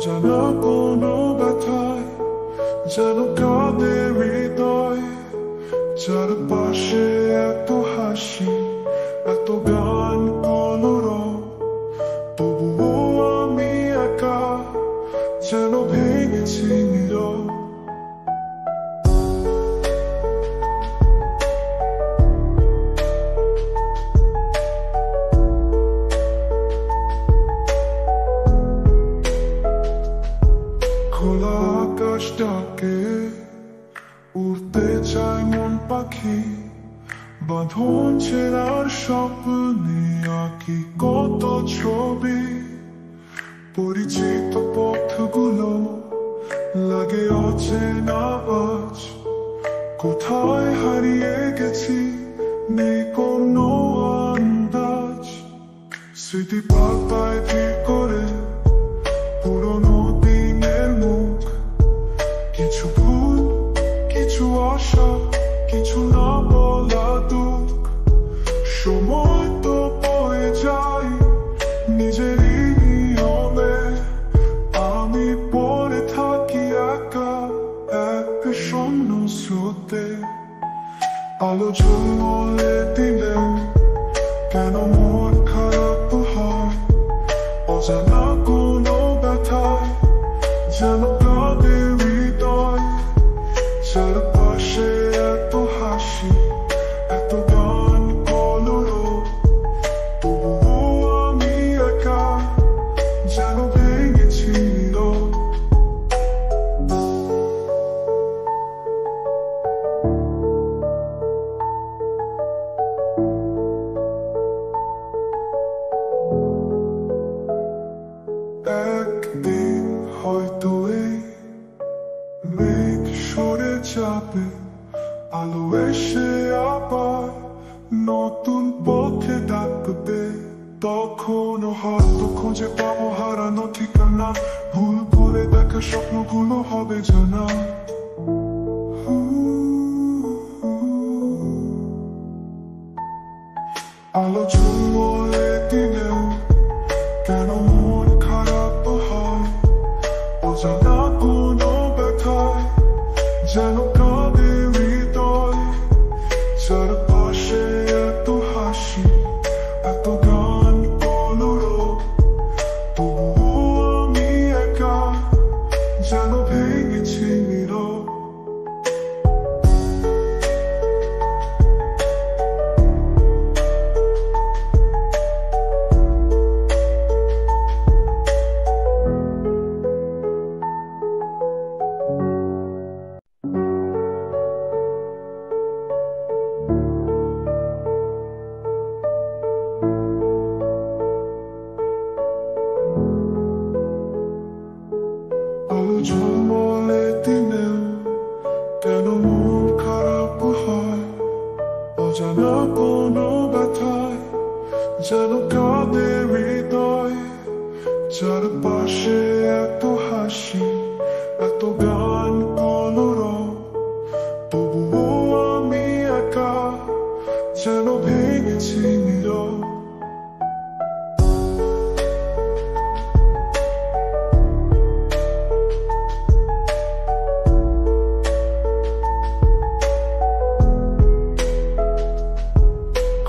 অজানা কোনো ব্যথায় যেন কাঁদে হৃদয়, চারপাশে এত হাসি এত গান কলরব, তবুও আমি একা যেন ভেঙেছি নীরব। খোলা আকাশ ডাকে, উড়তে চায় মন পাখি, বাঁধন ছেঁড়ার স্বপ্নে আঁকি কত ছবি। পরিচিত পথগুলো লাগে অচেনা আজ, কোথায় হারিয়ে গেছি নেই কোনো আন্দাজ। স্মৃতি পাতায় ভিড় করে পুরনো দিনের মুখ, কিছু ভুল কিছু আশা কিছু না বলা দুঃখ। সময় তো বয়ে যায় নিজেরই নিয়মে, আমি পড়ে থাকি একা এক শূন্য স্রোতে। আলো ঝলমলে দিলে কেন মন খারাপ হয়, অজানা কোনো ব্যথায় যেন কাঁদে হৃদয়, চারপাশে এত হাসি এত গান কলরব, তবুও আমি একা যেন ভেঙেছি নীরব। একদিন হয়তো এই মেঘ সরে যাবে, আলো এসে আবার নতুন পথে ডাকবে। তখনও হয়তো খুঁজে পাবো হারানো ঠিকানা, ভুল করে দেখা স্বপ্নগুলো হবে জানা। আলো ঝলমলে দিলেও কেন মন খারাপ হয়, অজানা কোনো ব্যথায় যেন কাঁদে হৃদয়, চারপাশে এত হাসি এত গান কলরব, তবুও আমি একা যেন ভেঙেছি নীরব। আলো ঝলমলে দিনেও কেন মন খারাপ হয়, অজানা কোনো ব্যথায় যেন কাঁদে হৃদয়, চারপাশে এত হাসি এত গান কলরব, তবুও আমি একা যেন ভেঙেছি নীরব।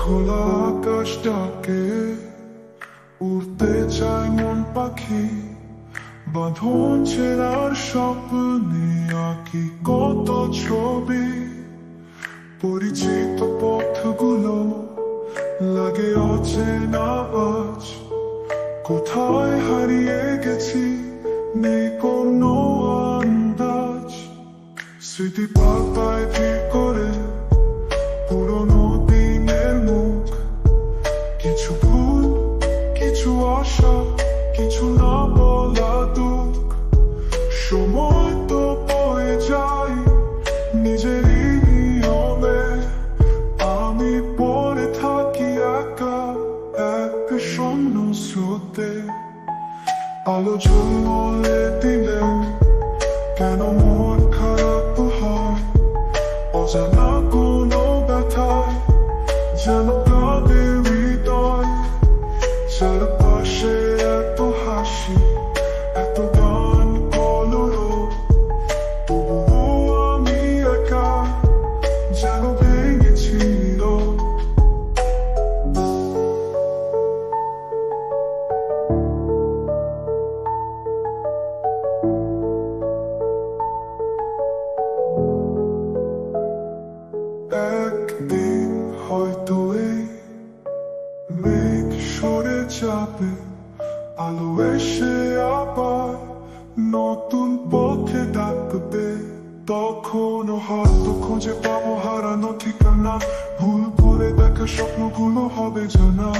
খোলা আকাশ ডাকে, উড়তে চায় মন পাখি, বাঁধন ছেঁড়ার স্বপ্নে আঁকি কত ছবি। পরিচিত পথগুলো লাগে অচেনা আজ, কোথায় হারিয়ে গেছি নেই কোনো আন্দাজ। স্মৃতি পাতায় ভিড় করে পুরনো দিনের মুখ, কিছু ভুল কিছু আশা কিছু না বলা দুঃখ। সময় তো বয়ে যায় নিজেরই নিয়মে, আমি পড়ে থাকি একা এক শূন্য স্রোতে। আলো ঝলমলে দিলে কেন মন খারাপ হয়, অজানা কোনো ব্যথায় যেন কাঁদে হৃদয়, চারপাশে এত হাসি এত গান চাপে আলো এসে আবার নতুন পথে ডাকবে। তখন হয়তো খুঁজে পাবো হারানো ঠিকানা, ভুল করে দেখা স্বপ্নগুলো হবে জানা।